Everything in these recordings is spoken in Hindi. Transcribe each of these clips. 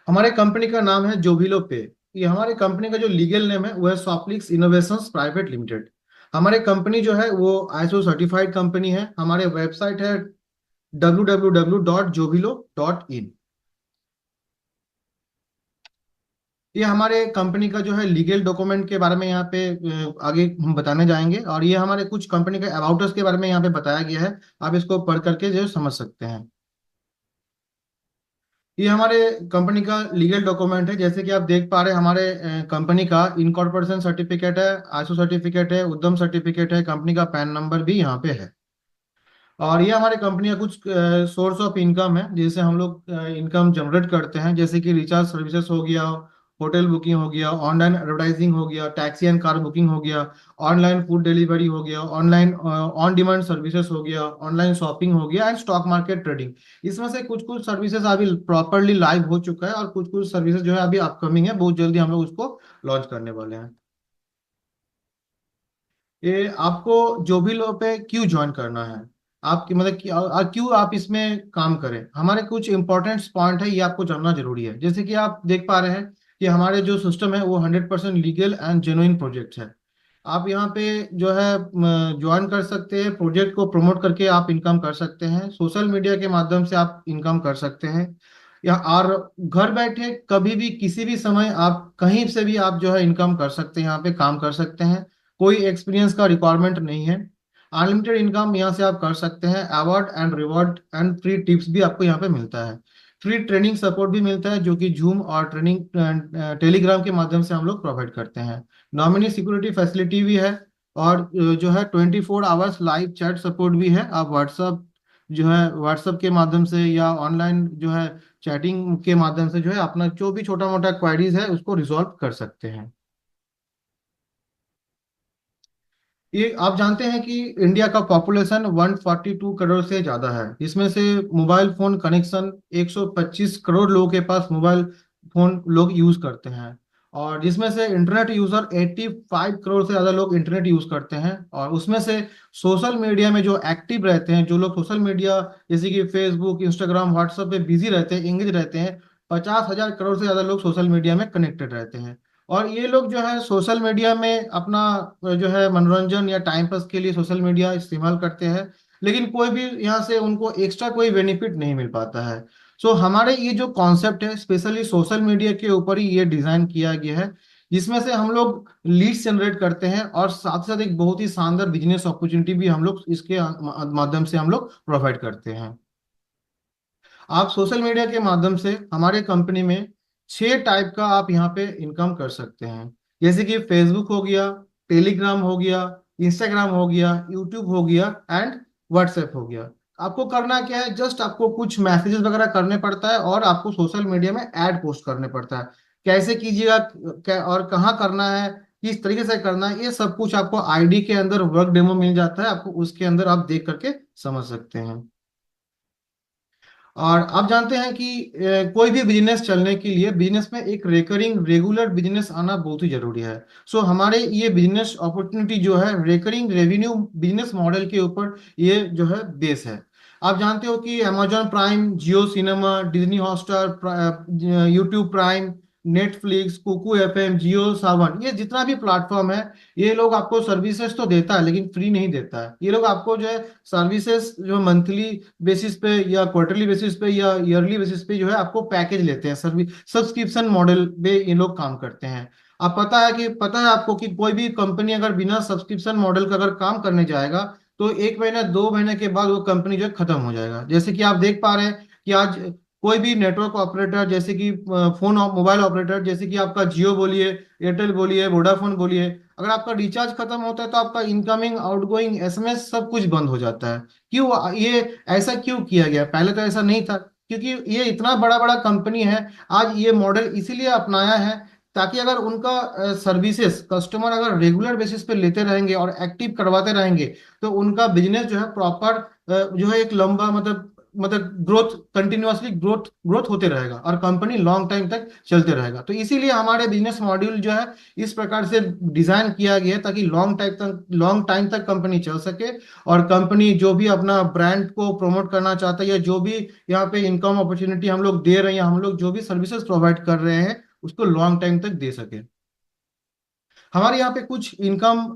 हमारे कंपनी का नाम है जोविलो पे। ये हमारे कंपनी का जो लीगल नेम है वो है सॉफ्टलिक्स इनोवेशंस प्राइवेट लिमिटेड। हमारे कंपनी जो है वो आईएसओ सर्टिफाइड कंपनी है। हमारे वेबसाइट है www.jovilo.in। ये हमारे कंपनी का जो है लीगल डॉक्यूमेंट के बारे में यहाँ पे आगे हम बताने जाएंगे, और ये हमारे कुछ कंपनी के अबाउट अस के बारे में यहाँ पे बताया गया है। आप इसको पढ़ करके जो है समझ सकते हैं। ये हमारे कंपनी का लीगल डॉक्यूमेंट है। जैसे कि आप देख पा रहे हैं, हमारे कंपनी का इनकॉर्पोरेशन सर्टिफिकेट है, आईएसओ सर्टिफिकेट है, उद्यम सर्टिफिकेट है, कंपनी का पैन नंबर भी यहाँ पे है। और ये हमारे कंपनी का कुछ सोर्स ऑफ इनकम है जिससे हम लोग इनकम जनरेट करते हैं, जैसे कि रिचार्ज सर्विसेज हो गया, होटल बुकिंग हो गया, ऑनलाइन एडवर्टाइजिंग हो गया, टैक्सी एंड कार बुकिंग हो गया, ऑनलाइन फूड डिलीवरी हो गया, ऑनलाइन ऑन डिमांड सर्विसेज हो गया, ऑनलाइन शॉपिंग हो गया एंड स्टॉक मार्केट ट्रेडिंग। इसमें से कुछ कुछ सर्विसेज अभी प्रॉपरली लाइव हो चुका है और कुछ कुछ सर्विसेज जो है अभी अपकमिंग है, बहुत जल्दी हम लोग उसको लॉन्च करने वाले हैं। ये आपको जो भी लो पे क्यों ज्वाइन करना है, आपकी मतलब कि और क्यों आप इसमें काम करें, हमारे कुछ इंपॉर्टेंट पॉइंट है, ये आपको जानना जरूरी है। जैसे कि आप देख पा रहे हैं कि हमारे जो सिस्टम है वो 100% लीगल एंड जेन्युइन प्रोजेक्ट है। आप यहाँ पे जो है ज्वाइन कर सकते हैं, प्रोजेक्ट को प्रमोट करके आप इनकम कर सकते हैं, सोशल मीडिया के माध्यम से आप इनकम कर सकते हैं, या और घर बैठे कभी भी किसी भी समय आप कहीं से भी आप जो है इनकम कर सकते हैं, यहाँ पे काम कर सकते हैं। कोई एक्सपीरियंस का रिक्वायरमेंट नहीं है। अनलिमिटेड इनकम यहाँ से आप कर सकते हैं। Award and reward and free tips भी आपको यहाँ पे मिलता है। फ्री ट्रेनिंग सपोर्ट भी मिलता है जो कि जूम और ट्रेनिंग टेलीग्राम के माध्यम से हम लोग प्रोवाइड करते हैं। नॉमिनी सिक्योरिटी फैसिलिटी भी है। और जो है 24 आवर्स लाइव चैट सपोर्ट भी है। आप व्हाट्सअप जो है व्हाट्सअप के माध्यम से या ऑनलाइन जो है चैटिंग के माध्यम से जो है अपना जो भी छोटा मोटा क्वेरीज है उसको रिजॉल्व कर सकते हैं। ये आप जानते हैं कि इंडिया का पॉपुलेशन 142 करोड़ से ज्यादा है, जिसमें से मोबाइल फोन कनेक्शन 125 करोड़ लोगों के पास मोबाइल फोन लोग यूज करते हैं। और जिसमें से इंटरनेट यूजर 85 करोड़ से ज्यादा लोग इंटरनेट यूज करते हैं। और उसमें से सोशल मीडिया में जो एक्टिव रहते हैं, जो लोग सोशल मीडिया जैसे कि फेसबुक, इंस्टाग्राम, व्हाट्सएप पे बिजी रहते हैं, एंगेज रहते हैं, 50,000 करोड़ से ज्यादा लोग सोशल मीडिया में कनेक्टेड रहते हैं। और ये लोग जो है सोशल मीडिया में अपना जो है मनोरंजन या टाइम पास के लिए सोशल मीडिया इस्तेमाल करते हैं, लेकिन कोई भी यहाँ से उनको एक्स्ट्रा कोई बेनिफिट नहीं मिल पाता है। सो हमारे ये जो कॉन्सेप्ट है स्पेशली सोशल मीडिया के ऊपर ही ये डिजाइन किया गया है, जिसमें से हम लोग लीड्स जनरेट करते हैं और साथ साथ एक बहुत ही शानदार बिजनेस अपॉर्चुनिटी भी हम लोग इसके माध्यम से हम लोग प्रोवाइड करते हैं। आप सोशल मीडिया के माध्यम से हमारे कंपनी में 6 टाइप का आप यहाँ पे इनकम कर सकते हैं। जैसे कि फेसबुक हो गया, टेलीग्राम हो गया, इंस्टाग्राम हो गया, यूट्यूब हो गया एंड व्हाट्सएप हो गया। आपको करना क्या है, जस्ट आपको कुछ मैसेजेस वगैरह करने पड़ता है और आपको सोशल मीडिया में ऐड पोस्ट करने पड़ता है। कैसे कीजिएगा, और कहाँ करना है, किस तरीके से करना है, ये सब कुछ आपको आईडी के अंदर वर्क डेमो मिल जाता है, आपको उसके अंदर आप देख करके समझ सकते हैं। और आप जानते हैं कि कोई भी बिजनेस चलने के लिए बिजनेस में एक रेकरिंग रेगुलर बिजनेस आना बहुत ही जरूरी है। सो हमारे ये बिजनेस अपॉर्चुनिटी जो है रेकरिंग रेवेन्यू बिजनेस मॉडल के ऊपर ये जो है बेस है। आप जानते हो कि Amazon Prime, Jio cinema, Disney Hotstar, YouTube Prime, Netflix, Kuku FM, Jio Saavn, ये जितना भी प्लेटफॉर्म है, ये लोग आपको सर्विसेज तो देता है लेकिन फ्री नहीं देता है। ये लोग आपको जो है सर्विसेज जो मंथली बेसिस पे या क्वार्टरली बेसिस पे या ईयरली बेसिस पे जो है आपको पैकेज लेते हैं, सर्विस सब्सक्रिप्शन मॉडल पे ये लोग काम करते हैं। आप पता है आपको कि कोई भी कंपनी अगर बिना सब्सक्रिप्शन मॉडल का अगर काम करने जाएगा तो 1 महीना 2 महीने के बाद वो कंपनी जो है खत्म हो जाएगा। जैसे कि आप देख पा रहे हैं कि आज कोई भी नेटवर्क ऑपरेटर जैसे कि फोन मोबाइल ऑपरेटर जैसे कि आपका जियो बोलिए, एयरटेल बोलिए, वोडाफोन बोलिए, अगर आपका रिचार्ज खत्म होता है तो आपका इनकमिंग आउटगोइंग एसएमएस सब कुछ बंद हो जाता है। क्यों ये ऐसा क्यों किया गया, पहले तो ऐसा नहीं था। क्योंकि ये इतना बड़ा बड़ा कंपनी है, आज ये मॉडल इसीलिए अपनाया है ताकि अगर उनका सर्विसेज कस्टमर अगर रेगुलर बेसिस पे लेते रहेंगे और एक्टिव करवाते रहेंगे तो उनका बिजनेस जो है प्रॉपर जो है एक लंबा मतलब मतलब ग्रोथ कंटिन्यूअसली ग्रोथ ग्रोथ होते रहेगा और कंपनी लॉन्ग टाइम तक चलते रहेगा। तो इसीलिए हमारे बिजनेस मॉड्यूल जो है इस प्रकार से डिजाइन किया गया है ताकि लॉन्ग टाइम तक कंपनी चल सके, और कंपनी जो भी अपना ब्रांड को प्रमोट करना चाहता है या जो भी यहाँ पे इनकम अपॉर्चुनिटी हम लोग दे रहे हैं या हम लोग जो भी सर्विसेज प्रोवाइड कर रहे हैं उसको लॉन्ग टाइम तक दे सके। हमारे यहाँ पे कुछ इनकम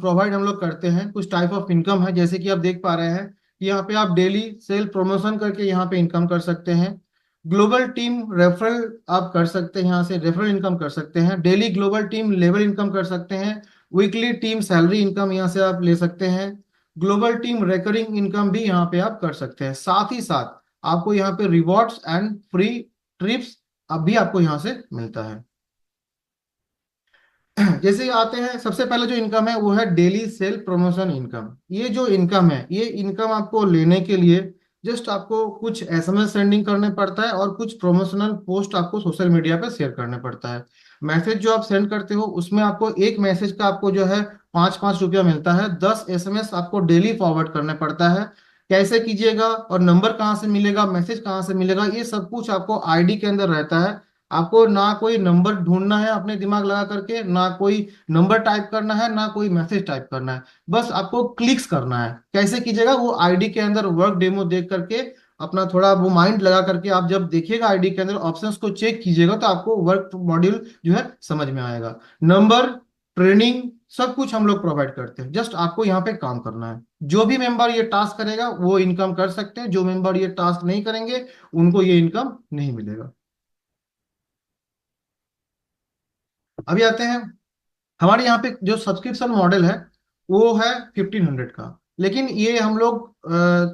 प्रोवाइड हम लोग करते हैं, कुछ टाइप ऑफ इनकम है, जैसे कि आप देख पा रहे हैं कि यहाँ पे आप डेली सेल प्रमोशन करके यहाँ पे इनकम कर सकते हैं। ग्लोबल टीम रेफरल आप कर सकते हैं, यहाँ से रेफरल इनकम कर सकते हैं। Daily global team level income कर सकते हैं। वीकली टीम सैलरी इनकम यहाँ से आप ले सकते हैं। ग्लोबल टीम रेकरिंग इनकम भी यहाँ पे आप कर सकते हैं। साथ ही साथ आपको यहाँ पे रिवॉर्ड्स एंड फ्री ट्रिप्स अब भी आपको यहाँ से मिलता है। जैसे आते हैं, सबसे पहले जो इनकम है वो है डेली सेल प्रमोशन इनकम। ये जो इनकम है, ये इनकम आपको लेने के लिए जस्ट आपको कुछ एसएमएस सेंडिंग करने पड़ता है और कुछ प्रमोशनल पोस्ट आपको सोशल मीडिया पे शेयर करने पड़ता है। मैसेज जो आप सेंड करते हो उसमें आपको एक मैसेज का आपको जो है 5-5 रुपया मिलता है। 10 एसएमएस आपको डेली फॉरवर्ड करने पड़ता है। कैसे कीजिएगा और नंबर कहाँ से मिलेगा, मैसेज कहाँ से मिलेगा, ये सब कुछ आपको आईडी के अंदर रहता है। आपको ना कोई नंबर ढूंढना है अपने दिमाग लगा करके, ना कोई नंबर टाइप करना है, ना कोई मैसेज टाइप करना है। बस आपको क्लिक्स करना है। कैसे कीजिएगा, वो आईडी के अंदर वर्क डेमो देख करके अपना थोड़ा वो माइंड लगा करके आप जब देखिएगा आईडी के अंदर ऑप्शंस को चेक कीजिएगा तो आपको वर्क मॉड्यूल जो है समझ में आएगा। नंबर, ट्रेनिंग, सब कुछ हम लोग प्रोवाइड करते हैं। जस्ट आपको यहाँ पे काम करना है। जो भी मेंबर ये टास्क करेगा वो इनकम कर सकते हैं, जो मेंबर ये टास्क नहीं करेंगे उनको ये इनकम नहीं मिलेगा। अभी आते हैं, हमारे यहाँ पे जो सब्सक्रिप्शन मॉडल है वो है 1500 का, लेकिन ये हम लोग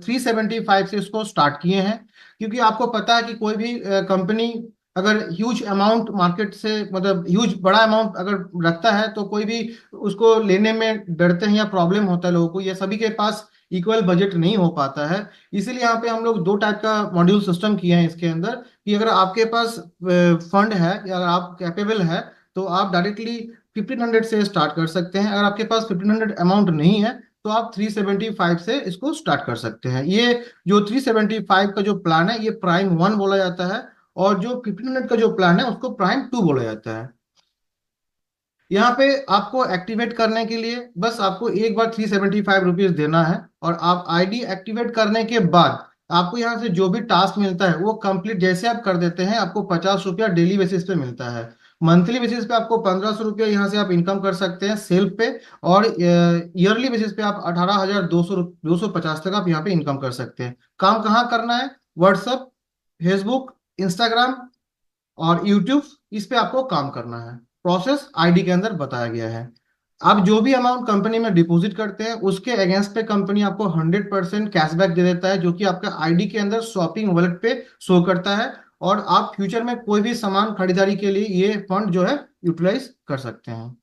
375 से इसको स्टार्ट किए हैं। क्योंकि आपको पता है कि कोई भी कंपनी अगर ह्यूज अमाउंट मार्केट से मतलब ह्यूज बड़ा अमाउंट अगर रखता है तो कोई भी उसको लेने में डरते हैं या प्रॉब्लम होता है लोगों को, ये सभी के पास इक्वल बजट नहीं हो पाता है। इसीलिए यहाँ पे हम लोग दो टाइप का मॉड्यूल सिस्टम किए हैं इसके अंदर कि अगर आपके पास फंड है या अगर आप कैपेबल है तो आप डायरेक्टली 1500 से स्टार्ट कर सकते हैं। अगर आपके पास 1500 अमाउंट नहीं है तो आप 375 से इसको स्टार्ट कर सकते हैं। ये जो 375 का जो प्लान है ये प्राइम 1 बोला जाता है, और जो 1500 का जो प्लान है उसको प्राइम 2 बोला जाता है। यहाँ पे आपको एक्टिवेट करने के लिए बस आपको एक बार 375 रुपीज देना है, और आप आईडी एक्टिवेट करने के बाद आपको यहाँ से जो भी टास्क मिलता है वो कंप्लीट जैसे आप कर देते हैं आपको 50 रुपया डेली बेसिस पे मिलता है। मंथली बेसिस पे आपको 1500 रुपया यहाँ से आप इनकम कर सकते हैं सेल्फ पे, और ईयरली बेसिस पे आप 18,250 तक आप यहाँ पे इनकम कर सकते हैं। काम कहाँ करना है, व्हाट्सअप, फेसबुक, इंस्टाग्राम और यूट्यूब, इस पे आपको काम करना है। प्रोसेस आईडी के अंदर बताया गया है। आप जो भी अमाउंट कंपनी में डिपॉजिट करते हैं उसके अगेंस्ट पे कंपनी आपको 100% कैशबैक दे देता है, जो कि आपका आईडी के अंदर शॉपिंग वॉलेट पे शो करता है, और आप फ्यूचर में कोई भी सामान खरीदारी के लिए ये फंड जो है यूटिलाइज कर सकते हैं।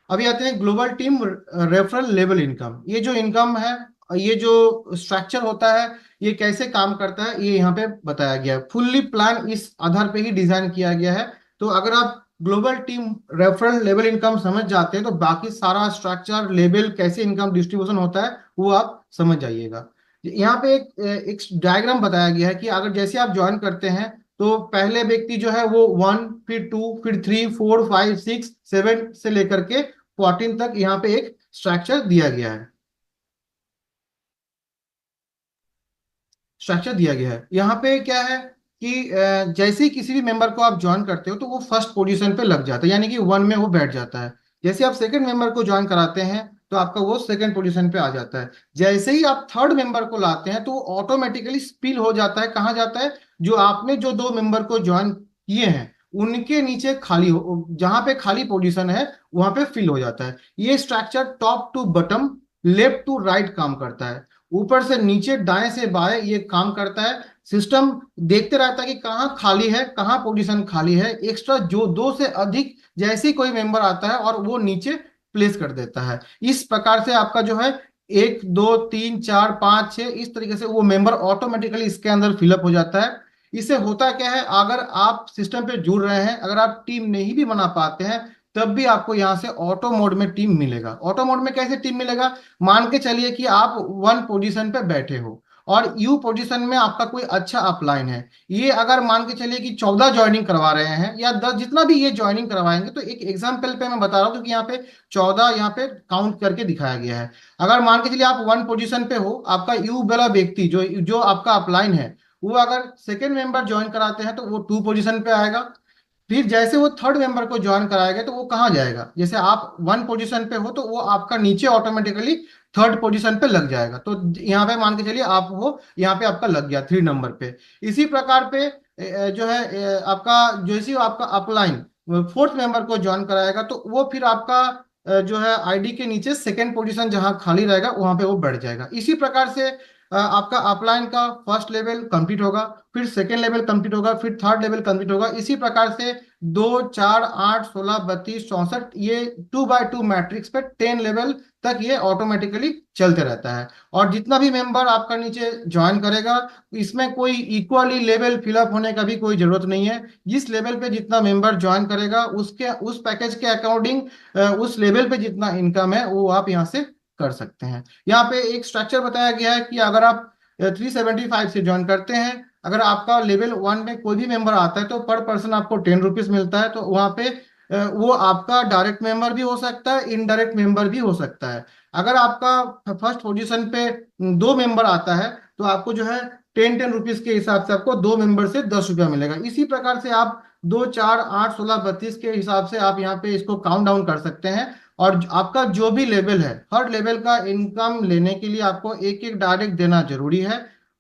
अभी आते हैं global team referral level income. ये जो इनकम है, ये जो स्ट्रक्चर होता है, ये कैसे काम करता है ये यहाँ पे बताया गया है। फुल्ली प्लान इस आधार पे ही डिजाइन किया गया है। तो अगर आप global team referral level income समझ जाते हैं तो बाकी सारा स्ट्रक्चर लेवल कैसे इनकम डिस्ट्रीब्यूशन होता है वो आप समझ जाइएगा। यहाँ पे एक डायग्राम बताया गया है कि अगर जैसे आप ज्वाइन करते हैं तो पहले व्यक्ति जो है वो 1, फिर 2, फिर 3, 4, 5, 6, 7 से लेकर के 14 तक यहाँ पे एक स्ट्रक्चर दिया गया है। स्ट्रक्चर दिया गया है यहाँ पे क्या है कि जैसे ही किसी भी मेंबर को आप ज्वाइन करते हो तो वो फर्स्ट पोजीशन पे लग जाता है, यानी कि 1 में वो बैठ जाता है। जैसे आप सेकंड मेंबर को ज्वाइन कराते हैं तो आपका वो सेकंड पोजीशन पे आ जाता है। जैसे ही आप थर्ड मेंबर को लाते हैं तो वो ऑटोमेटिकली स्पिल हो जाता है। कहाँ जाता है, जो आपने जो दो मेंबर को ज्वाइन किए हैं उनके नीचे खाली हो, जहां पे खाली पोजीशन है वहां पे फिल हो जाता है। ये structure top to bottom, left to right काम करता है। ऊपर से नीचे, दाएं से बाएं ये काम करता है। सिस्टम देखते रहता है कि कहाँ खाली है, कहाँ पोजीशन खाली है। एक्स्ट्रा जो दो से अधिक जैसे ही कोई मेंबर आता है और वो नीचे प्लेस कर देता है। इस प्रकार से आपका जो है 1, 2, 3, 4, 5, 6 इस तरीके से वो मेंबर ऑटोमेटिकली इसके अंदर फिलअप हो जाता है। इससे होता क्या है, अगर आप सिस्टम पे जुड़ रहे हैं, अगर आप टीम नहीं भी बना पाते हैं तब भी आपको यहाँ से ऑटो मोड में टीम मिलेगा। ऑटो मोड में कैसे टीम मिलेगा, मान के चलिए कि आप 1 पोजीशन पे बैठे हो और यू पोजीशन में आपका कोई अच्छा अपलाइन है। ये अगर मान के चलिए कि 14 ज्वाइनिंग करवा रहे हैं या 10, जितना भी ये ज्वाइनिंग करवाएंगे, तो एक एग्जाम्पल पे मैं बता रहा हूँ क्योंकि यहाँ पे 14 यहाँ पे काउंट करके दिखाया गया है। अगर मान के चलिए आप वन पोजीशन पे हो, आपका यू वाला व्यक्ति जो जो आपका अपलाइन है, वो अगर सेकेंड मेंबर ज्वाइन कराते हैं तो वो टू पोजीशन पे आएगा। फिर जैसे वो थर्ड मेंबर को ज्वाइन कराएगा तो वो कहाँ जाएगा, जैसे आप वन पोजीशन पे हो तो वो आपका नीचे ऑटोमेटिकली थर्ड पोजीशन पे लग जाएगा। तो यहाँ पे मान के चलिए आप वो यहाँ पे आपका लग गया 3 नंबर पे। इसी प्रकार पे जो है आपका जैसे ही आपका अपलाइन फोर्थ मेंबर को ज्वाइन कराएगा तो वो फिर आपका जो है आईडी के नीचे सेकेंड पोजीशन जहाँ खाली रहेगा वहां पे वो बढ़ जाएगा। इसी प्रकार से आपका अपलाइन का फर्स्ट लेवल कंप्लीट होगा, फिर सेकेंड लेवल कंप्लीट होगा, फिर थर्ड लेवल कंप्लीट होगा। इसी प्रकार से 2, 4, 8, 16, 32, 64 ये 2 बाय 2 मैट्रिक्स पे 10 लेवल तक ये ऑटोमेटिकली चलते रहता है। और जितना भी मेंबर आपका नीचे ज्वाइन करेगा, इसमें कोई इक्वली लेवल फिलअप होने का भी कोई जरूरत नहीं है। जिस लेवल पे जितना मेंबर ज्वाइन करेगा उसके उस पैकेज के अकॉर्डिंग उस लेवल पे जितना इनकम है वो आप यहाँ से कर सकते हैं। यहाँ पे एक स्ट्रक्चर बताया गया है कि अगर आप 375 से ज्वाइन करते हैं, अगर आपका लेवल 1 में कोई भी मेंबर आता है तो पर पर्सन आपको 10 रुपीज मिलता है। तो वहाँ पे वो आपका डायरेक्ट मेंबर भी हो सकता है, इनडायरेक्ट मेंबर भी हो सकता है। अगर आपका फर्स्ट पोजीशन पे 2 मेंबर आता है तो आपको जो है 10 10 रुपीज के हिसाब से आपको 2 मेंबर से 10 रुपया मिलेगा। इसी प्रकार से आप 2, 4, 8, 16, 32 के हिसाब से आप यहाँ पे इसको काउंट डाउन कर सकते हैं। और आपका जो भी लेवल है, हर लेवल का इनकम लेने के लिए आपको एक एक डायरेक्ट देना जरूरी है,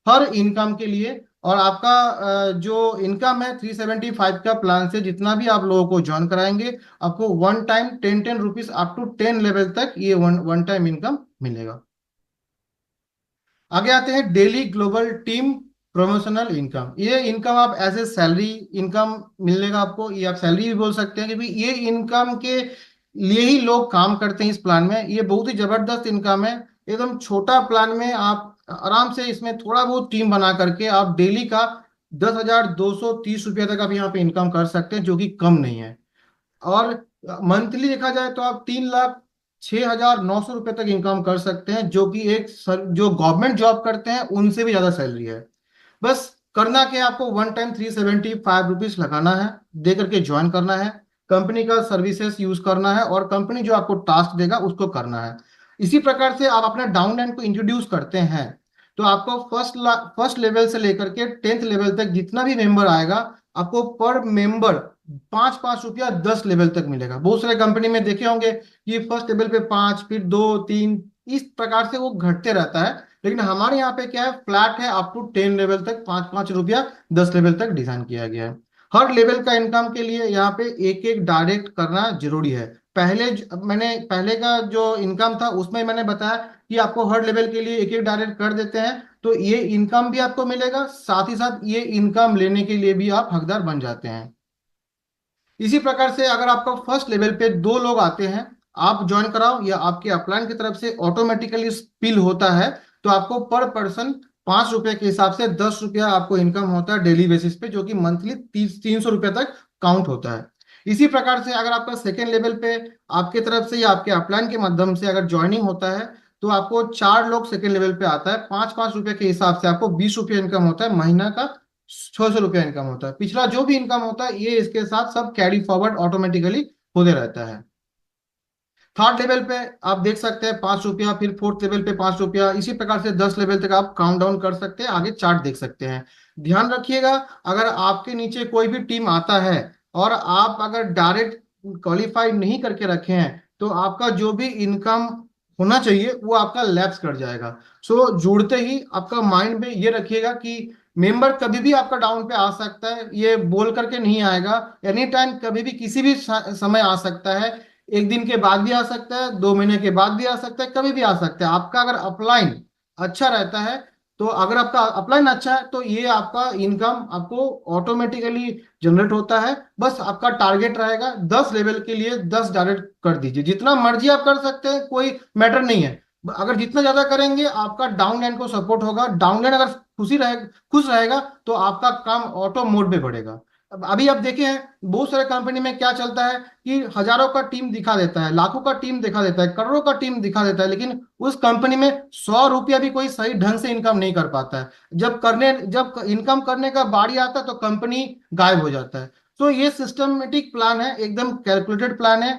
हर इनकम के लिए। और आपका जो इनकम है 375 का प्लान से जितना भी आप लोगों को ज्वाइन कराएंगे, आपको one time 10 10 rupees up to 10 level तक ये वन वन टाइम इनकम मिलेगा। आगे आते हैं daily global team promotional income. ये इनकम आप एज ए सैलरी इनकम मिलेगा आपको, ये आप सैलरी भी बोल सकते हैं कि ये इनकम के लिए ही लोग काम करते हैं इस प्लान में। ये बहुत ही जबरदस्त इनकम है, एकदम छोटा प्लान में आप आराम से इसमें थोड़ा बहुत टीम बना करके आप डेली का 10,230 रुपया तक आप यहाँ पे इनकम कर सकते हैं, जो कि कम नहीं है। और मंथली देखा जाए तो आप 3,06,900 रुपये तक इनकम कर सकते हैं, जो कि जो गवर्नमेंट जॉब करते हैं उनसे भी ज्यादा सैलरी है। बस करना क्या है, आपको वन टाइम 375 रुपीज लगाना है, दे करके ज्वाइन करना है, कंपनी का सर्विसेज यूज करना है और कंपनी जो आपको टास्क देगा उसको करना है। इसी प्रकार से आप अपना डाउनलाइन को इंट्रोड्यूस करते हैं तो आपको फर्स्ट लेवल से लेकर के 10th लेवल तक जितना भी मेंबर आएगा, आपको पर मेंबर 5 5 रुपया 10 लेवल तक मिलेगा। बहुत सारे कंपनी में देखे होंगे कि फर्स्ट लेवल पे 5, फिर 2 3, इस प्रकार से वो घटते रहता है। लेकिन हमारे यहाँ पे क्या है, फ्लैट है, अप टू 10 लेवल तक 5 5 रुपया 10 लेवल तक डिजाइन किया गया है। हर लेवल का इनकम के लिए यहाँ पे एक एक डायरेक्ट करना जरूरी है। मैंने पहले का जो इनकम था उसमें मैंने बताया कि आपको हर लेवल के लिए एक एक डायरेक्ट कर देते हैं तो ये इनकम भी आपको मिलेगा, साथ ही साथ ये इनकम लेने के लिए भी आप हकदार बन जाते हैं। इसी प्रकार से अगर आपका फर्स्ट लेवल पे 2 लोग आते हैं, आप ज्वाइन कराओ या आपके अपलाइन की तरफ से ऑटोमेटिकली स्पिल होता है, तो आपको पर पर्सन 5 रुपए के हिसाब से 10 रुपया आपको इनकम होता है डेली बेसिस पे, जो कि मंथली 300 रुपये तक काउंट होता है। इसी प्रकार से अगर आपका सेकेंड लेवल पे आपके तरफ से या आपके अपलाइन के माध्यम से अगर ज्वाइनिंग होता है तो आपको 4 लोग सेकेंड लेवल पे आता है, 5 5 रुपए के हिसाब से आपको 20 रुपये इनकम होता है, महीना का 600 रुपया इनकम होता है। पिछला जो भी इनकम होता है ये इसके साथ सब कैरी फॉरवर्ड ऑटोमेटिकली होते रहता है। थर्ड लेवल पे आप देख सकते हैं 5 रुपया, फिर फोर्थ लेवल पे 5 रुपया, इसी प्रकार से 10 लेवल तक आप काउंट डाउन कर सकते हैं, आगे चार्ट देख सकते हैं। ध्यान रखिएगा, अगर आपके नीचे कोई भी टीम आता है और आप अगर डायरेक्ट क्वालिफाई नहीं करके रखे हैं तो आपका जो भी इनकम होना चाहिए वो आपका लैप्स कर जाएगा। सो जुड़ते ही आपका माइंड में ये रखिएगा कि मेंबर कभी भी आपका डाउन पे आ सकता है, ये बोल करके नहीं आएगा। एनी टाइम कभी भी किसी भी समय आ सकता है, एक दिन के बाद भी आ सकता है, 2 महीने के बाद भी आ सकता है, कभी भी आ सकता है। आपका अगर अपलाइन अच्छा रहता है, तो अगर आपका अपलाइन अच्छा है तो ये आपका इनकम आपको ऑटोमेटिकली जनरेट होता है। बस आपका टारगेट रहेगा 10 लेवल के लिए 10 डायरेक्ट कर दीजिए, जितना मर्जी आप कर सकते हैं, कोई मैटर नहीं है। अगर जितना ज्यादा करेंगे आपका डाउनलाइन को सपोर्ट होगा, डाउनलाइन अगर खुश रहेगा तो आपका काम ऑटो मोड में बढ़ेगा। अभी आप देखे हैं बहुत सारे कंपनी में क्या चलता है कि हजारों का टीम दिखा देता है, लाखों का टीम दिखा देता है, करोड़ों का टीम दिखा देता है, लेकिन उस कंपनी में 100 रुपया भी कोई सही ढंग से इनकम नहीं कर पाता है। जब इनकम करने का बारी आता है तो कंपनी गायब हो जाता है। तो ये सिस्टमेटिक प्लान है, एकदम कैलकुलेटेड प्लान है,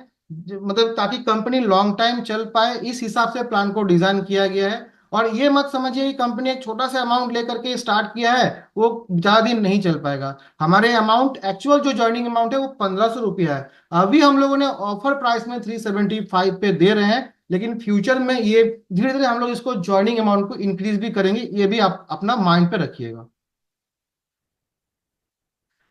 मतलब ताकि कंपनी लॉन्ग टाइम चल पाए, इस हिसाब से प्लान को डिजाइन किया गया है। और ये मत समझिए कि कंपनी एक छोटा सा अमाउंट लेकर के स्टार्ट किया है, वो ज्यादा दिन नहीं चल पाएगा। हमारे अमाउंट एक्चुअल जो ज्वाइनिंग अमाउंट है वो 1500 रुपया है। अभी हम लोगों ने ऑफर प्राइस में 375 पे दे रहे हैं, लेकिन फ्यूचर में ये धीरे धीरे हम लोग इसको ज्वाइनिंग अमाउंट को इंक्रीज भी करेंगे, ये भी आप अपना माइंड पे रखिएगा।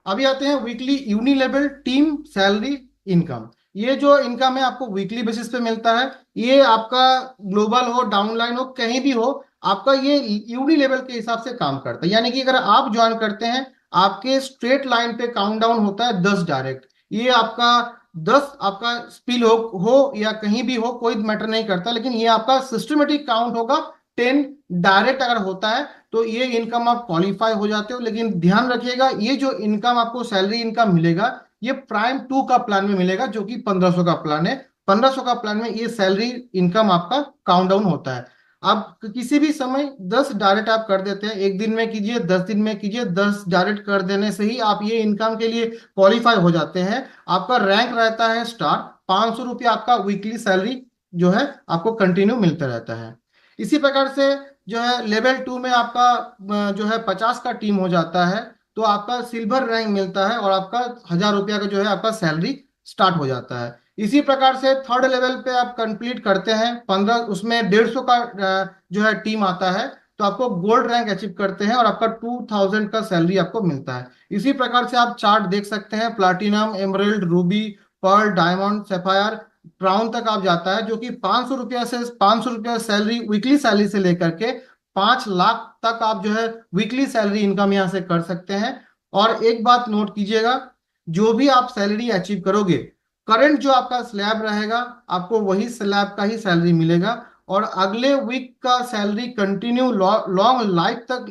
अभी आते हैं वीकली यूनिलेवल टीम सैलरी इनकम। ये जो इनकम है आपको वीकली बेसिस पे मिलता है। ये आपका ग्लोबल हो, डाउनलाइन हो, कहीं भी हो, आपका ये यूनी लेवल के हिसाब से काम करता है। यानी कि अगर आप ज्वाइन करते हैं, आपके स्ट्रेट लाइन पे काउंट डाउन होता है 10 डायरेक्ट। ये आपका 10 आपका स्पिल हो या कहीं भी हो, कोई मैटर नहीं करता, लेकिन ये आपका सिस्टमेटिक काउंट होगा। 10 डायरेक्ट अगर होता है तो ये इनकम आप क्वालिफाई हो जाते हो। लेकिन ध्यान रखिएगा, ये जो इनकम आपको सैलरी इनकम मिलेगा, ये प्राइम 2 का प्लान में मिलेगा, जो कि 1500 का प्लान है। 1500 का प्लान में ये सैलरी इनकम आपका काउंट डाउन होता है। आप किसी भी समय 10 डायरेक्ट आप कर देते हैं, एक दिन में कीजिए, 10 दिन में कीजिए, 10 डायरेक्ट कर देने से ही आप ये इनकम के लिए क्वालिफाई हो जाते हैं। आपका रैंक रहता है स्टार। 500 रुपया आपका वीकली सैलरी जो है आपको कंटिन्यू मिलता रहता है। इसी प्रकार से जो है लेवल 2 में आपका जो है 50 का टीम हो जाता है, तो आपका सिल्वर रैंक मिलता है और आपका 1000 रुपया का जो है आपका सैलरी स्टार्ट हो जाता है। इसी प्रकार से थर्ड लेवल पे आप कंप्लीट करते हैं 15, उसमें 150 का जो है टीम आता है, तो आपको गोल्ड रैंक अचीव करते हैं और आपका 2000 का सैलरी आपको मिलता है। इसी प्रकार से आप चार्ट देख सकते हैं, platinum, emerald, ruby, pearl, diamond, sapphire, brown तक आप जाता है, जो कि 500 रुपया सैलरी वीकली सैलरी से लेकर के 5 लाख तक आप जो है वीकली सैलरी इनकम यहाँ से कर सकते हैं। और एक बात नोट कीजिएगा, जो भी आप सैलरी अचीव करोगे, करंट जो आपका स्लैब रहेगा, आपको वही स्लैब का ही सैलरी मिलेगा। और अगले वीक का सैलरी कंटिन्यू लॉन्ग लाइफ तक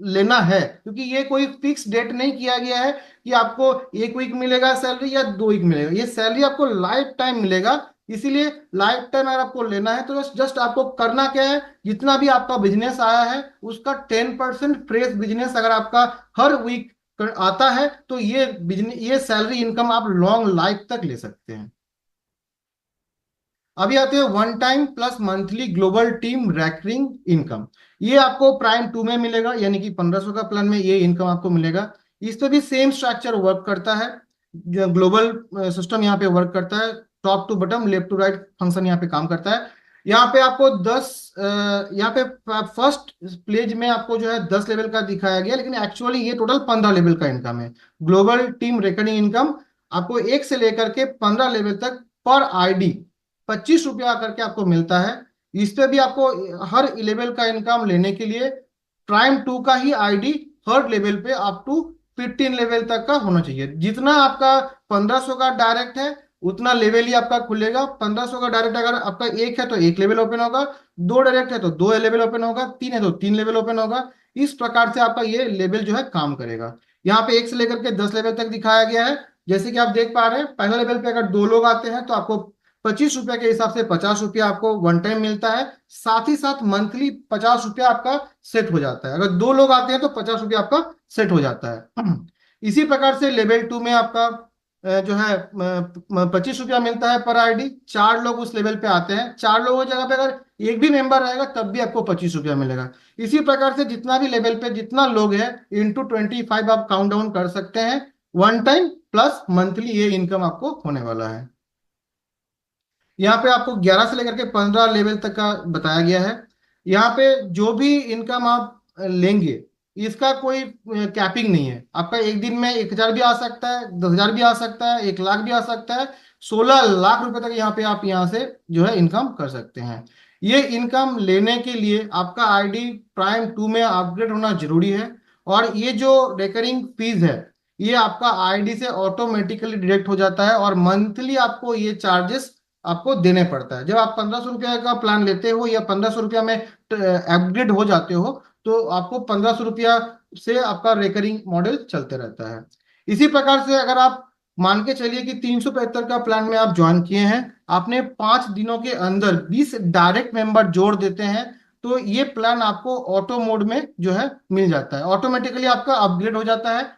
लेना है, क्योंकि ये कोई फिक्स डेट नहीं किया गया है कि आपको एक वीक मिलेगा सैलरी या 2 वीक मिलेगा। ये सैलरी आपको लाइफ टाइम मिलेगा। इसीलिए लाइफ टाइम अगर आपको लेना है तो जस्ट आपको करना क्या है, जितना भी आपका बिजनेस आया है उसका 10% फ्रेश बिजनेस अगर आपका हर वीक आता है, तो ये बिजनेस, ये सैलरी इनकम आप लॉन्ग लाइफ तक ले सकते हैं। अभी आते हैं one time plus monthly global team recurring income. ये आपको प्राइम 2 में मिलेगा, यानी कि 1500 का प्लान में ये इनकम आपको मिलेगा। इस पे भी सेम स्ट्रक्चर वर्क करता है, जो ग्लोबल सिस्टम यहाँ पे वर्क करता है। Top to bottom, left to right function यहाँ पे काम करता है। यहाँ पे आपको 10, यहाँ पे फर्स्ट प्लेज में आपको जो है 10 लेवल का दिखाया गया, लेकिन एक्चुअली ये टोटल 15 लेवल का इनकम है। ग्लोबल टीम रेकरिंग इनकम आपको 1 से लेकर के 15 लेवल तक पर आईडी 25 रुपया करके आपको मिलता है। इस पे भी आपको हर लेवल का इनकम लेने के लिए प्राइम 2 का ही आईडी हर लेवल पे अप टू 15 लेवल तक का होना चाहिए। जितना आपका 1500 का डायरेक्ट है, उतना लेवल ही आपका खुलेगा। 1500 का डायरेक्ट अगर आपका एक है तो एक लेवल ओपन होगा, 2 डायरेक्ट है तो 2 लेवल ओपन होगा, 3 है तो 3 लेवल ओपन होगा। इस प्रकार से आपका ये लेवल जो है काम करेगा। यहाँ पे 1 से लेकर के 10 लेवल तक दिखाया गया है। जैसे कि आप देख पा रहे हैं, पहला लेवल पे अगर 2 लोग आते हैं तो आपको 25 रुपया के हिसाब से 50 रुपया आपको वन टाइम मिलता है। साथ ही साथ मंथली 50 रुपया आपका सेट हो जाता है। अगर 2 लोग आते हैं तो 50 रुपया आपका सेट हो जाता है। इसी प्रकार से लेवल 2 में आपका जो है 25 रुपया मिलता है पर आईडी। 4 लोग उस लेवल पे आते हैं, 4 लोगों की जगह पे अगर एक भी मेंबर रहेगा तब भी आपको 25 रुपया मिलेगा। इसी प्रकार से जितना भी लेवल पे जितना लोग है, इंटू 25 आप काउंट डाउन कर सकते हैं। वन टाइम प्लस मंथली ये इनकम आपको होने वाला है। यहाँ पे आपको 11 से लेकर के 15 लेवल तक का बताया गया है। यहाँ पे जो भी इनकम आप लेंगे, इसका कोई कैपिंग नहीं है। आपका एक दिन में 1000 भी आ सकता है, 10,000 भी आ सकता है, 1 लाख भी आ सकता है, 16 लाख रुपए तक यहाँ पे आप यहाँ से जो है इनकम कर सकते हैं। ये इनकम लेने के लिए आपका आईडी प्राइम 2 में अपग्रेड होना जरूरी है। और ये जो रेकरिंग फीस है, ये आपका आईडी से ऑटोमेटिकली डिडक्ट हो जाता है और मंथली आपको ये चार्जेस आपको देने पड़ता है। जब आप 1500 रुपया का प्लान लेते हो या 1500 रुपया में अपग्रेड हो जाते हो, तो आपको 1500 रुपया से आपका रेकरिंग मॉडल चलते रहता है। इसी प्रकार से अगर आप मान के चलिए कि 375 का प्लान में आप ज्वाइन किए हैं, आपने 5 दिनों के अंदर 20 डायरेक्ट मेंबर जोड़ देते हैं, तो ये प्लान आपको ऑटो मोड में जो है मिल जाता है, ऑटोमेटिकली आपका अपग्रेड हो जाता है।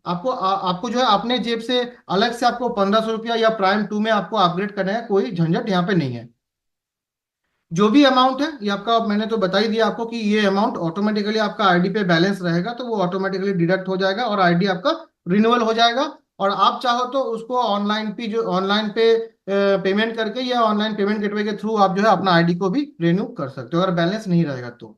आपको जो है अपने जेब से अलग से आपको 1500 रुपया या प्राइम 2 में आपको अपग्रेड करने का कोई झंझट यहाँ पे नहीं है। जो भी अमाउंट है ये आपका, मैंने तो बता ही दिया आपको कि ये अमाउंट ऑटोमेटिकली आपका आईडी पे बैलेंस रहेगा, तो वो ऑटोमेटिकली डिडक्ट हो जाएगा और आईडी आपका रिन्यूअल हो जाएगा। और आप चाहो तो उसको ऑनलाइन पे पेमेंट करके या ऑनलाइन पेमेंट गेटवे के थ्रू आप जो है अपना आईडी को भी रिन्यू कर सकते हो अगर बैलेंस नहीं रहेगा तो।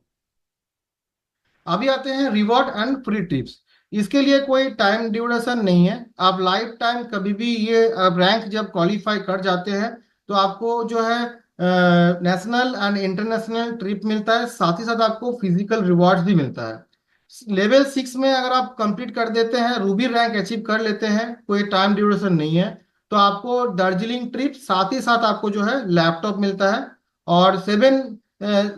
अभी आते हैं रिवॉर्ड एंड फ्री टिप्स। इसके लिए कोई टाइम ड्यूरेशन नहीं है, आप लाइफ टाइम कभी भी ये रैंक जब क्वालिफाई कर जाते हैं तो आपको जो है नेशनल एंड इंटरनेशनल ट्रिप मिलता है, साथ ही साथ आपको फिजिकल रिवॉर्ड्स भी मिलता है। लेवल 6 में अगर आप कंप्लीट कर देते हैं, रूबी रैंक अचीव कर लेते हैं, कोई टाइम ड्यूरेशन नहीं है, तो आपको दार्जिलिंग ट्रिप साथ ही साथ आपको जो है लैपटॉप मिलता है। और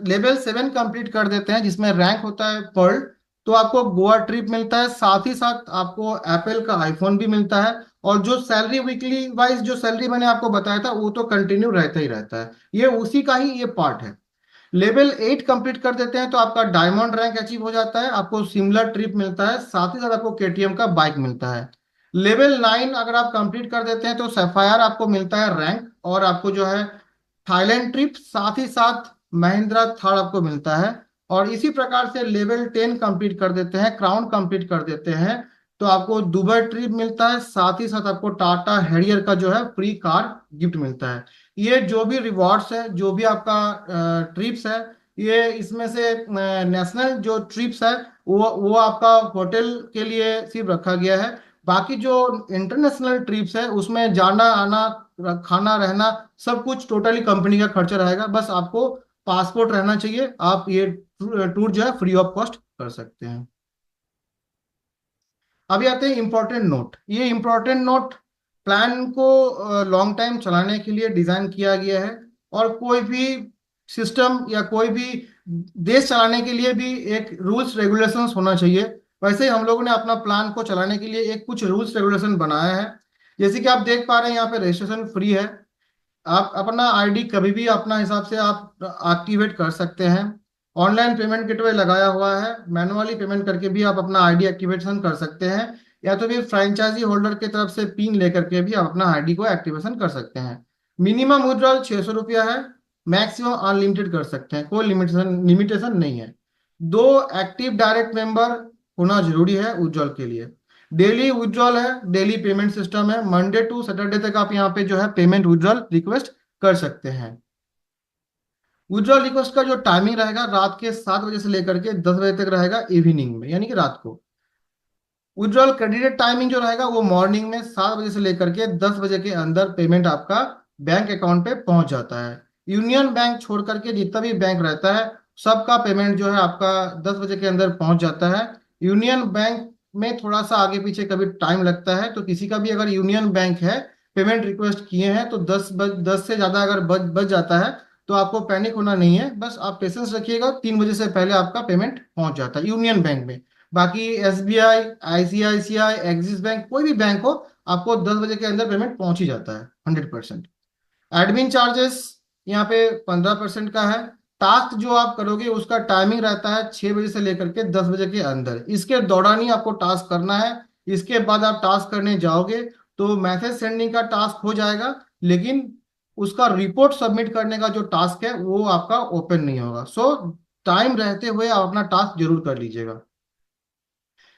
लेवल 7 कंप्लीट कर देते हैं जिसमें रैंक होता है पर्ल, तो आपको गोवा ट्रिप मिलता है, साथ ही साथ आपको एप्पल का आईफोन भी मिलता है। और जो सैलरी वीकली वाइज जो सैलरी मैंने आपको बताया था वो तो कंटिन्यू रहता ही रहता है, ये उसी का ही ये पार्ट है। लेवल 8 कंप्लीट कर देते हैं तो आपका डायमंड रैंक अचीव हो जाता है, आपको सिमिलर ट्रिप मिलता है, साथ ही साथ आपको केटीएम का बाइक मिलता है। लेवल 9 अगर आप कंप्लीट कर देते हैं तो सैफायर आपको मिलता है रैंक, और आपको जो है थाईलैंड ट्रिप साथ ही साथ महिंद्रा थार आपको मिलता है। और इसी प्रकार से लेवल 10 कंप्लीट कर देते हैं, क्राउन कंप्लीट कर देते हैं, तो आपको दुबई ट्रिप मिलता है, साथ ही साथ आपको टाटा हैरियर का जो है फ्री कार गिफ्ट मिलता है। ये जो भी रिवॉर्ड्स है, जो भी आपका ट्रिप्स है, ये इसमें से नेशनल जो ट्रिप्स है वो आपका होटल के लिए सिर्फ रखा गया है। बाकी जो इंटरनेशनल ट्रिप्स है उसमें जाना आना खाना रहना सब कुछ टोटली कंपनी का खर्चा रहेगा, बस आपको पासपोर्ट रहना चाहिए, आप ये टूर जो है फ्री ऑफ कॉस्ट कर सकते हैं। अभी आते हैं इंपॉर्टेंट नोट। ये इंपॉर्टेंट नोट प्लान को लॉन्ग टाइम चलाने के लिए डिजाइन किया गया है, और कोई भी सिस्टम या कोई भी देश चलाने के लिए भी एक रूल्स रेगुलेशंस होना चाहिए। वैसे ही हम लोगों ने अपना प्लान को चलाने के लिए एक कुछ रूल्स रेगुलेशन बनाया है। जैसे कि आप देख पा रहे हैं यहाँ पे रजिस्ट्रेशन फ्री है, आप अपना आईडी कभी भी अपना हिसाब से आप एक्टिवेट कर सकते हैं। ऑनलाइन पेमेंट गेटवे लगाया हुआ है, मैनुअली पेमेंट करके भी आप अपना आईडी एक्टिवेशन कर सकते हैं, या तो फिर फ्रेंचाइजी होल्डर की तरफ से पिन लेकर के भी आप अपना आईडी को एक्टिवेशन कर सकते हैं। मिनिमम विड्रॉल 600 रुपया है, मैक्सिमम अनलिमिटेड कर सकते हैं, कोई लिमिटेशन लिमिटेशन नहीं है। 2 एक्टिव डायरेक्ट मेंबर होना जरूरी है विड्रॉल के लिए। डेली विड्रॉल है, डेली पेमेंट सिस्टम है, मंडे टू सैटरडे तक आप यहाँ पे जो है पेमेंट विड्रॉल रिक्वेस्ट कर सकते हैं। विड्रॉल रिक्वेस्ट का जो टाइमिंग रहेगा रात के 7 बजे से लेकर के 10 बजे तक रहेगा, इवनिंग में यानी कि रात को। विड्रॉल क्रेडिटेड टाइमिंग जो रहेगा वो मॉर्निंग में 7 बजे से लेकर के 10 बजे के अंदर पेमेंट आपका बैंक अकाउंट पे पहुंच जाता है। यूनियन बैंक छोड़ करके जितना भी बैंक रहता है सबका पेमेंट जो है आपका 10 बजे के अंदर पहुंच जाता है। यूनियन बैंक में थोड़ा सा आगे पीछे कभी टाइम लगता है, तो किसी का भी अगर यूनियन बैंक है, पेमेंट रिक्वेस्ट किए हैं तो 10 से ज्यादा अगर बच जाता है तो आपको पैनिक होना नहीं है, बस आप पेशेंस रखिएगा, 3 बजे से पहले आपका पेमेंट पहुंच जाता है यूनियन बैंक में। बाकी SBI, ICICI, एक्सिस बैंक, कोई भी बैंक हो, आपको 10 बजे के अंदर पेमेंट पहुंच ही जाता है 100%। एडमिन चार्जेस यहाँ पे 15% का है। टास्क जो आप करोगे उसका टाइमिंग रहता है 6 बजे से लेकर के 10 बजे के अंदर, इसके दौरान ही आपको टास्क करना है। इसके बाद आप टास्क करने जाओगे तो मैसेज सेंडिंग का टास्क हो जाएगा, लेकिन उसका रिपोर्ट सबमिट करने का जो टास्क है वो आपका ओपन नहीं होगा। सो टाइम रहते हुए आप अपना टास्क जरूर कर लीजिएगा।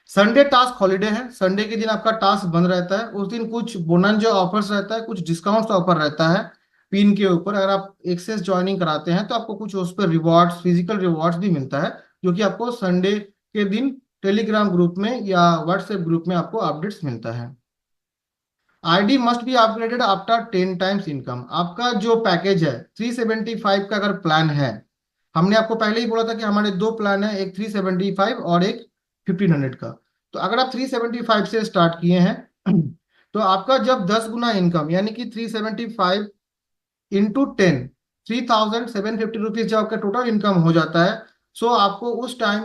संडे टास्क हॉलीडे है, संडे के दिन आपका टास्क बंद रहता है, उस दिन कुछ बोनस जो ऑफर्स रहता है, कुछ डिस्काउंट्स ऑफर रहता है पिन के ऊपर। अगर आप एक्सेस ज्वाइनिंग कराते हैं तो आपको कुछ उस पर रिवॉर्ड्स, फिजिकल रिवॉर्ड्स भी मिलता है, जो कि आपको संडे के दिन टेलीग्राम ग्रुप में या व्हाट्सएप ग्रुप में आपको अपडेट्स मिलता है। ID must be upgraded after 10 times income. आपका जो पैकेज है 375 का अगर प्लान है, हमने आपको पहले ही बोला था कि हमारे 2 प्लान है, एक 375 और एक 1500 का। तो अगर आप 375 से स्टार्ट किए हैं तो आपका जब 10 गुना इनकम यानी कि 375 × 10, 3750 रुपीज जब आपका टोटल इनकम हो जाता है, सो आपको उस टाइम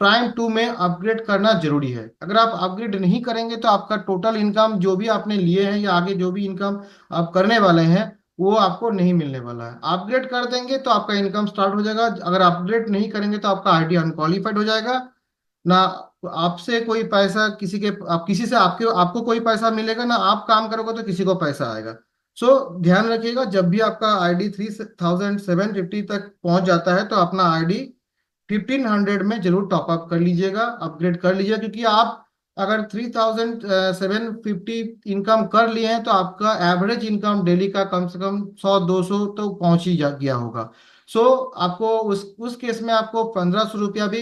प्राइम 2 में अपग्रेड करना जरूरी है। अगर आप अपग्रेड नहीं करेंगे तो आपका टोटल इनकम जो भी आपने लिए हैं या आगे जो भी इनकम आप करने वाले हैं वो आपको नहीं मिलने वाला है। अपग्रेड कर देंगे तो आपका इनकम स्टार्ट हो जाएगा, अगर अपग्रेड नहीं करेंगे तो आपका आईडी अनक्वालिफाइड हो जाएगा। ना आपसे कोई पैसा किसी के, आप किसी से आपके आपको कोई पैसा मिलेगा, ना आप काम करोगे तो किसी को पैसा आएगा। सो ध्यान रखिएगा, जब भी आपका आईडी 3750 तक पहुंच जाता है तो अपना आईडी 1500 में जरूर टॉप अप कर लीजिएगा, अपग्रेड कर लीजिएगा। क्योंकि आप अगर 3750 इनकम कर लिए हैं तो आपका एवरेज इनकम डेली का कम से कम 100-200 तो पहुंच ही जा गया होगा। सो आपको उस केस में आपको 1500 रुपया भी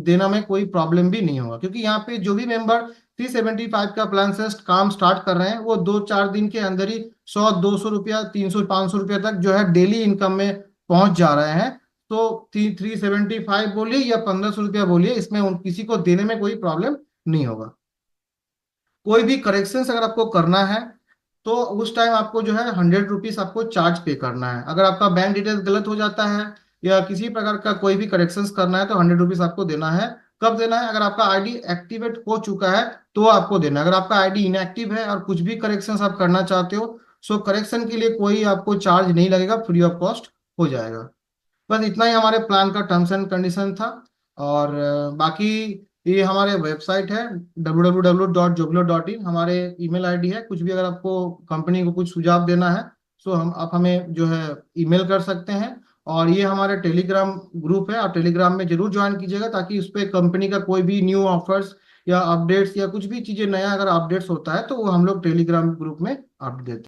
देना में कोई प्रॉब्लम भी नहीं होगा। क्योंकि यहाँ पे जो भी मेंबर 375 का प्लान से काम स्टार्ट कर रहे हैं वो 2-4 दिन के अंदर ही 100-200 रुपया, 300-500 रुपया तक जो है डेली इनकम में पहुंच जा रहे हैं। तो 375 बोलिए या 1500 रुपया बोलिए, इसमें उन किसी को देने में कोई प्रॉब्लम नहीं होगा। कोई भी करेक्शंस अगर आपको करना है तो उस टाइम आपको जो है 100 रुपीज आपको चार्ज पे करना है। अगर आपका बैंक डिटेल्स गलत हो जाता है या किसी प्रकार का कोई भी करेक्शंस करना है तो 100 रुपीज आपको देना है। कब देना है? अगर आपका आईडी एक्टिवेट हो चुका है तो आपको देना है। अगर आपका आईडी इनएक्टिव है और कुछ भी करेक्शंस आप करना चाहते हो, सो करेक्शन के लिए कोई आपको चार्ज नहीं लगेगा, फ्री ऑफ कॉस्ट हो जाएगा। बस इतना ही हमारे प्लान का टर्म्स एंड कंडीशन था। और बाकी ये हमारे वेबसाइट है www.joblo.in, हमारे ईमेल आईडी है। कुछ भी अगर आपको कंपनी को कुछ सुझाव देना है तो हम आप हमें जो है ईमेल कर सकते हैं। और ये हमारे टेलीग्राम ग्रुप है, आप टेलीग्राम में जरूर ज्वाइन कीजिएगा ताकि उस पर कंपनी का कोई भी न्यू ऑफर्स या अपडेट्स या कुछ भी चीज़ें नया अगर अपडेट्स होता है तो वो हम लोग टेलीग्राम ग्रुप में अपडेट देते हैं।